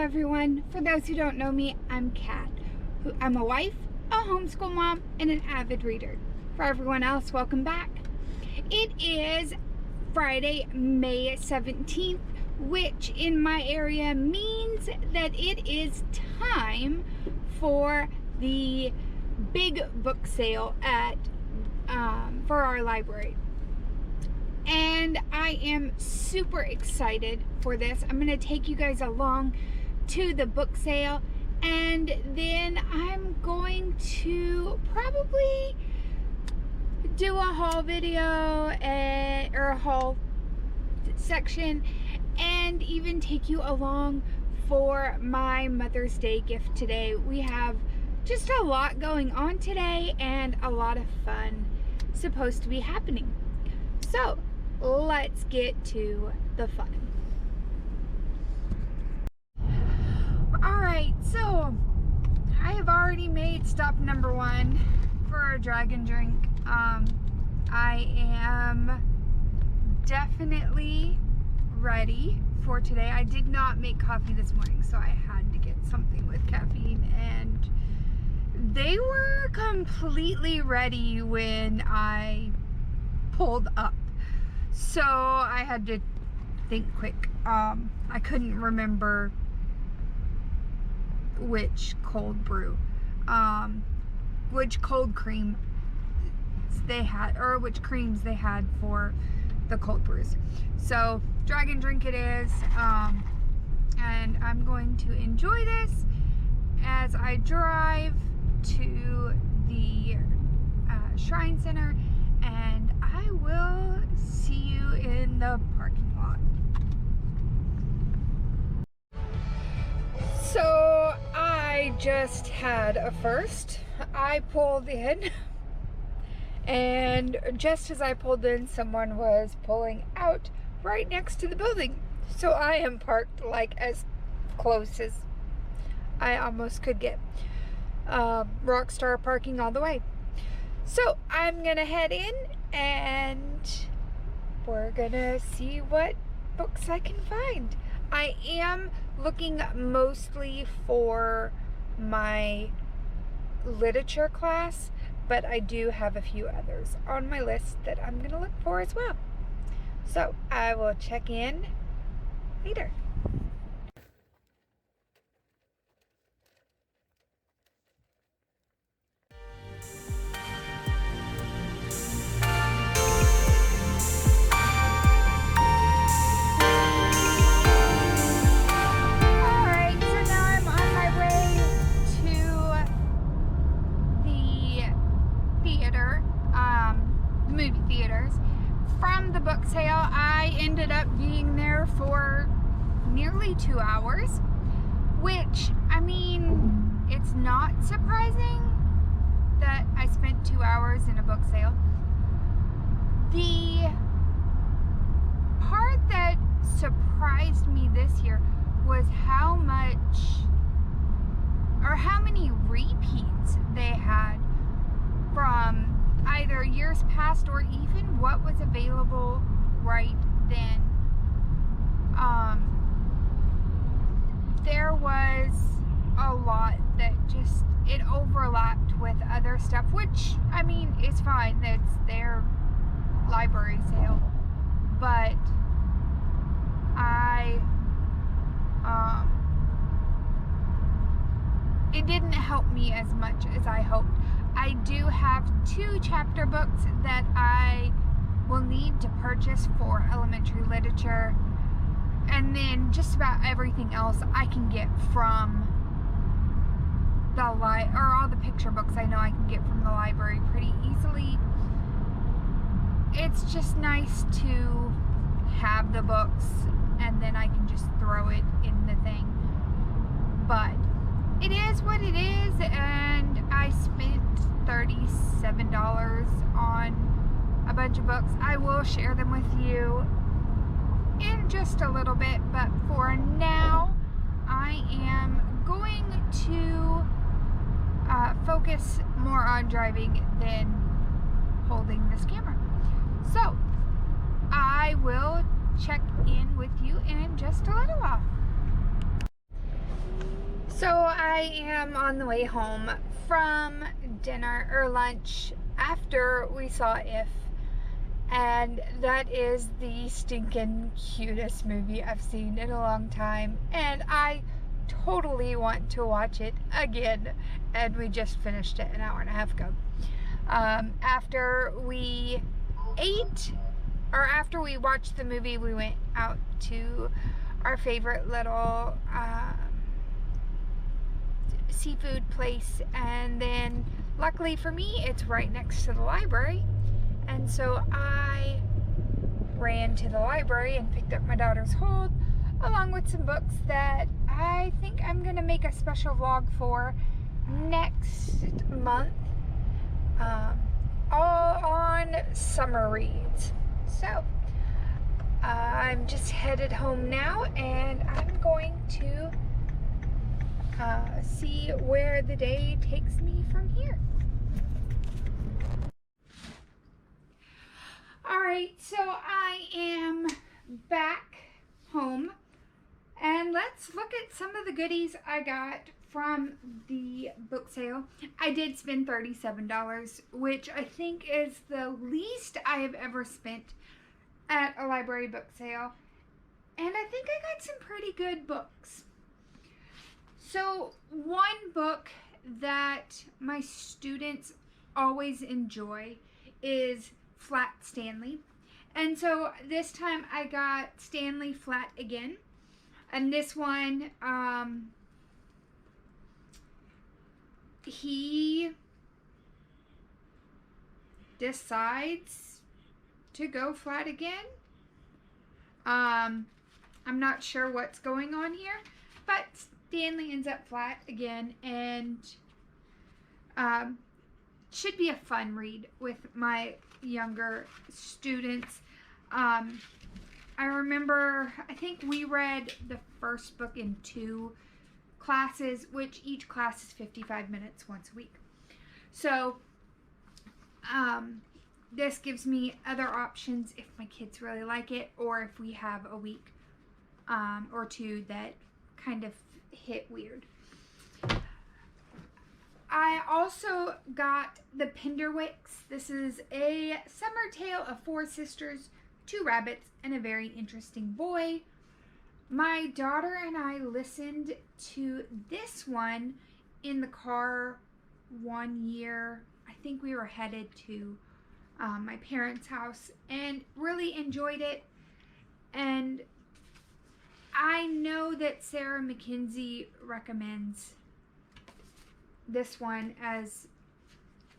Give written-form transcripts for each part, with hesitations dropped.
everyone. For those who don't know me, I'm Kat. I'm a wife, a homeschool mom, and an avid reader. For everyone else, welcome back. It is Friday, May 17th, which in my area means that it is time for the big book sale at for our library. And I am super excited for this. I'm going to take you guys along to the book sale, and then I'm going to probably do a haul video or a haul section, and even take you along for my Mother's Day gift today. We have just a lot going on today and a lot of fun supposed to be happening. So let's get to the fun. Alright, so I have already made stop number 1 for a dragon drink. I am definitely ready for today. I did not make coffee this morning, so I had to get something with caffeine, and they were completely ready when I pulled up. So I had to think quick. I couldn't remember which cold brew, which cold cream they had, or which creams they had for the cold brews. So dragon drink it is, and I'm going to enjoy this as I drive to the Shrine Center, and I will see you in the parking lot. So I just had a first. I pulled in, and just as I pulled in, someone was pulling out right next to the building. So I am parked like as close as I almost could get. Rockstar parking all the way. So I'm gonna head in, and we're gonna see what books I can find. I am looking mostly for my literature class, but I do have a few others on my list that I'm gonna look for as well. So I will check in later. From the book sale, I ended up being there for nearly 2 hours, which, I mean, it's not surprising that I spent 2 hours in a book sale. The part that surprised me this year was how many repeats they had from either years past or even what was available right then. There was a lot that just, it overlapped with other stuff, which, I mean, is fine. That's their library sale. But it didn't help me as much as I hoped. I do have 2 chapter books that I will need to purchase for elementary literature, and then just about everything else I can get from the or all the picture books I know I can get from the library pretty easily. It's just nice to have the books, and then I can just throw it in the thing. But it is what it is, and I spent $37 on a bunch of books. I will share them with you in just a little bit, but for now I am going to focus more on driving than holding this camera. So I will check in with you in just a little while. I am on the way home from dinner or lunch after we saw If, and that is the stinking cutest movie I've seen in a long time, and I totally want to watch it again. And we just finished it an hour and a half ago. After we ate, or after we watched the movie, we went out to our favorite little seafood place, and then luckily for me it's right next to the library, and so I ran to the library and picked up my daughter's Hold along with some books that I think I'm gonna make a special vlog for next month, all on summer reads. So I'm just headed home now, and I'm going to see where the day takes me from here. Alright, so I am back home, and let's look at some of the goodies I got from the book sale. I did spend $37, which I think is the least I have ever spent at a library book sale, and I think I got some pretty good books. So one book that my students always enjoy is Flat Stanley. And so this time I got Stanley Flat again. And this one, he decides to go flat again. I'm not sure what's going on here, but Stanley ends up flat again, and should be a fun read with my younger students. I remember, I think we read the first book in 2 classes, which each class is 55 minutes once a week. So this gives me other options if my kids really like it, or if we have a week or 2 that kind of hit weird. I also got the Pinderwicks. This is a summer tale of 4 sisters, 2 rabbits, and a very interesting boy. My daughter and I listened to this one in the car one year. I think we were headed to my parents' house and really enjoyed it. And I know that Sarah Mackenzie recommends this one as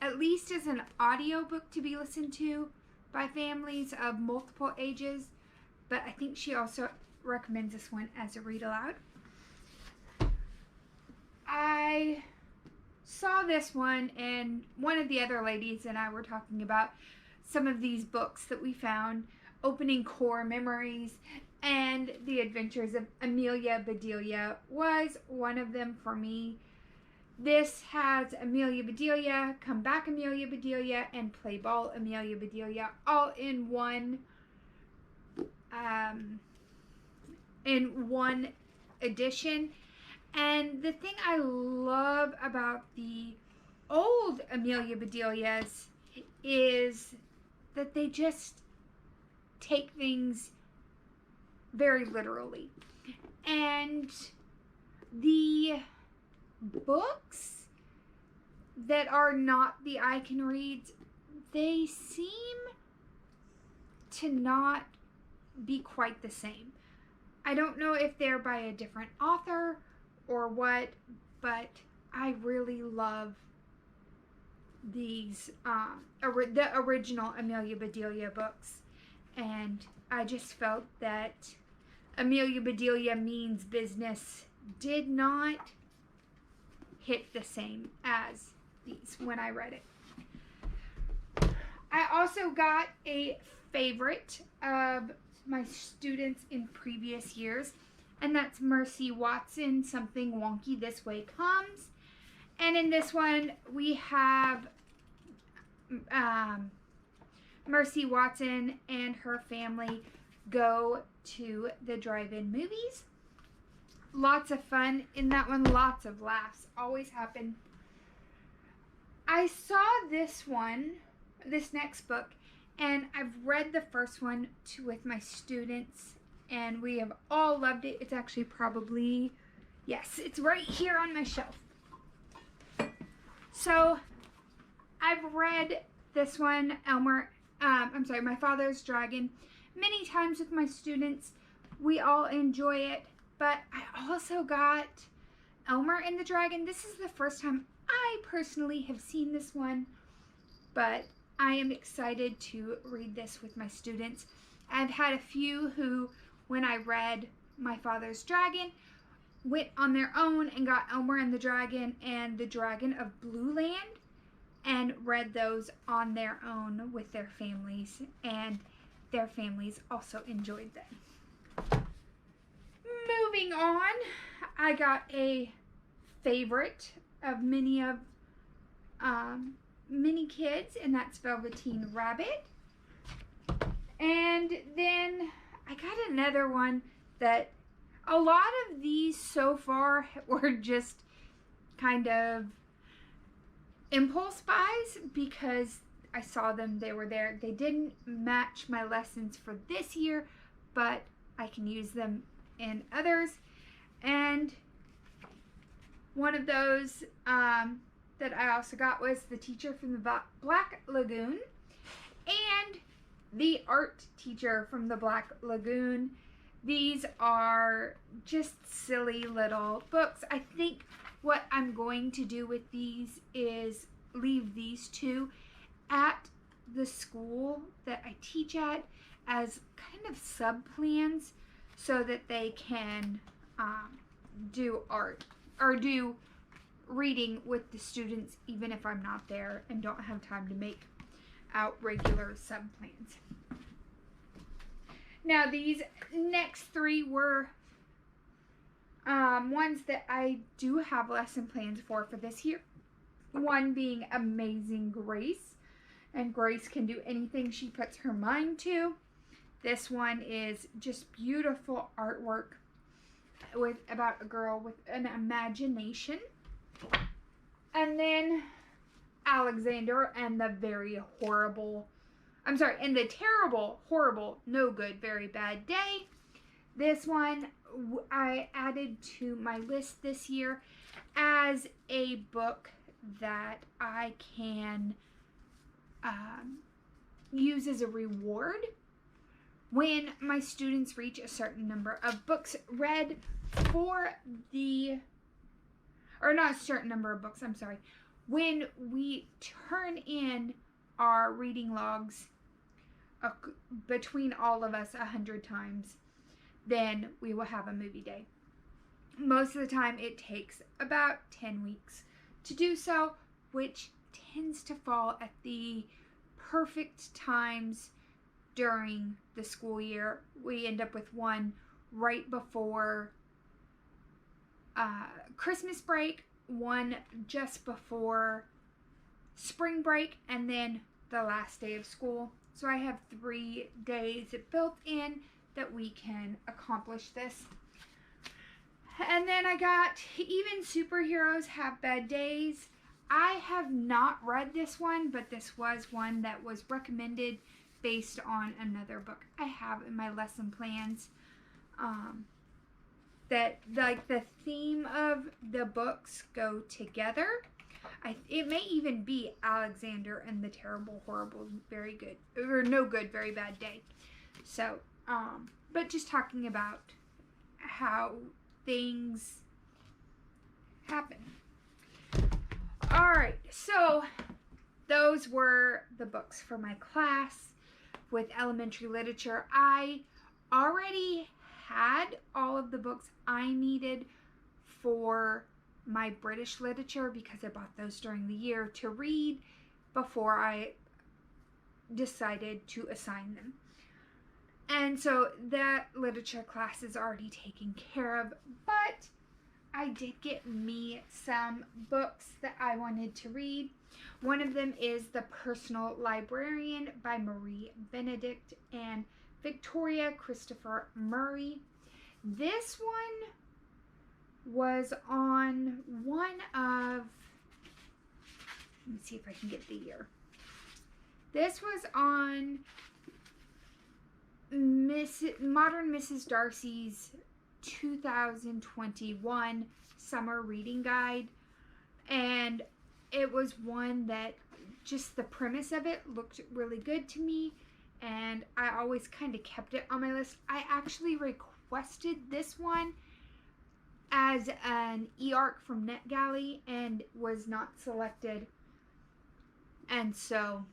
at least as an audiobook to be listened to by families of multiple ages, but I think she also recommends this one as a read aloud. I saw this one, and one of the other ladies and I were talking about some of these books that we found, Opening Core Memories and The Adventures of Amelia Bedelia was one of them for me. This has Amelia Bedelia, Come Back Amelia Bedelia, and Play Ball Amelia Bedelia all in one edition. And the thing I love about the old Amelia Bedelias is that they just take things very literally. And the books that are not the I Can Reads, they seem to not be quite the same. I don't know if they're by a different author or what, but I really love these the original Amelia Bedelia books, and I just felt that Amelia Bedelia Means Business did not hit the same as these when I read it. I also got a favorite of my students in previous years, and that's Mercy Watson, Something Wonky This Way Comes. And in this one, we have Mercy Watson and her family go to the drive-in movies. Lots of fun in that one. Lots of laughs always happen. I saw this next book, and I've read the first one with my students, and we have all loved it. It's actually probably, yes, it's right here on my shelf. So I've read this one, My Father's Dragon, many times with my students. We all enjoy it. But I also got Elmer and the Dragon. This is the first time I personally have seen this one, but I am excited to read this with my students. I've had a few who, when I read My Father's Dragon, went on their own and got Elmer and the Dragon and the Dragon of Blue Land and read those on their own with their families, and their families also enjoyed them. Moving on, I got a favorite of many kids, and that's Velveteen Rabbit. And then I got another one that a lot of these so far were just kind of impulse buys because I saw them, they were there. They didn't match my lessons for this year, but I can use them in others. And one of those that I also got was The Teacher from the Black Lagoon and The Art Teacher from the Black Lagoon. These are just silly little books. I think what I'm going to do with these is leave these two at the school that I teach at as kind of sub-plans so that they can do art or do reading with the students even if I'm not there and don't have time to make out regular sub-plans. Now these next three were ones that I do have lesson plans for this year. One being Amazing Grace, and Grace can do anything she puts her mind to. This one is just beautiful artwork about a girl with an imagination. And then Alexander and the Terrible, Horrible, No Good, Very Bad Day. This one I added to my list this year as a book that I can use as a reward when my students reach a certain number of books read when we turn in our reading logs between all of us 100 times, then we will have a movie day. Most of the time it takes about 10 weeks to do so, which tends to fall at the perfect times during the school year. We end up with one right before Christmas break, one just before spring break, and then the last day of school. So I have 3 days built in that we can accomplish this. And then I got Even Superheroes Have Bad Days. I have not read this one, but this was one that was recommended based on another book I have in my lesson plans. That like the theme of the books go together. It may even be Alexander and the Terrible, Horrible, Very Good, or No Good, Very Bad Day. So, but just talking about how things happen. Alright, so those were the books for my class with elementary literature. I already had all of the books I needed for my British literature because I bought those during the year to read before I decided to assign them. And so that literature class is already taken care of, but I did get me some books that I wanted to read. One of them is The Personal Librarian by Marie Benedict and Victoria Christopher Murray. This one was on one of, let me see if I can get the year. This was on Modern Mrs. Darcy's 2021 summer reading guide, and it was one that just the premise of it looked really good to me, and I always kind of kept it on my list. I actually requested this one as an e-arc from NetGalley and was not selected, and so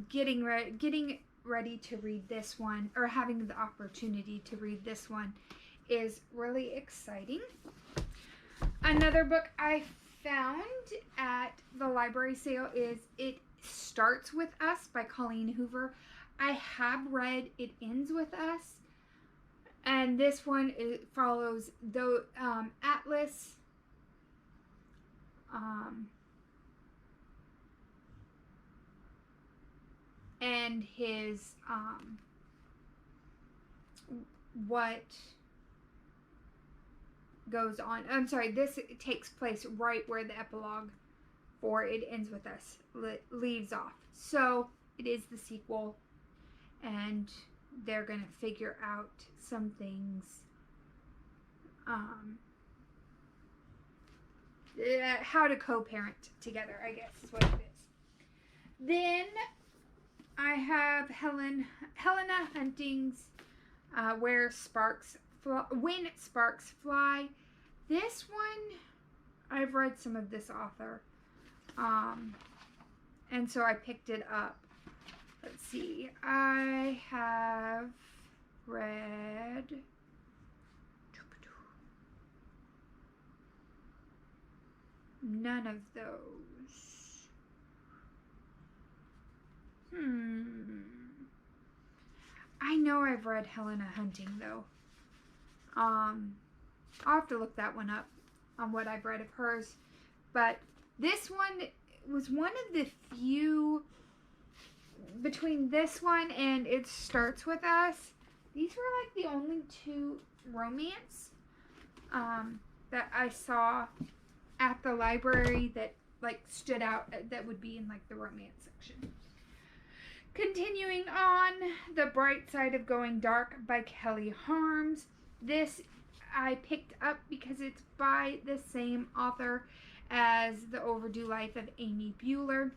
getting ready to read this one, or having the opportunity to read this one, is really exciting. Another book I found at the library sale is It Starts With Us by Colleen Hoover. I have read It Ends With Us, and this one follows the Atlas and his what goes on. I'm sorry, this takes place right where the epilogue for It Ends With Us leaves off. So it is the sequel, and they're going to figure out some things, how to co-parent together, I guess is what it is. Then I have Helena Hunting's When Sparks Fly. This one, I've read some of this author, and so I picked it up. Let's see, I have read none of those. I know I've read Helena Hunting though. I'll have to look that one up on what I've read of hers. But this one was one of the few, between this one and It Starts With Us, these were like the only two romance that I saw at the library that like stood out, that would be in like the romance section. Continuing on, The Bright Side of Going Dark by Kelly Harms. This I picked up because it's by the same author as The Overdue Life of Amy Byler.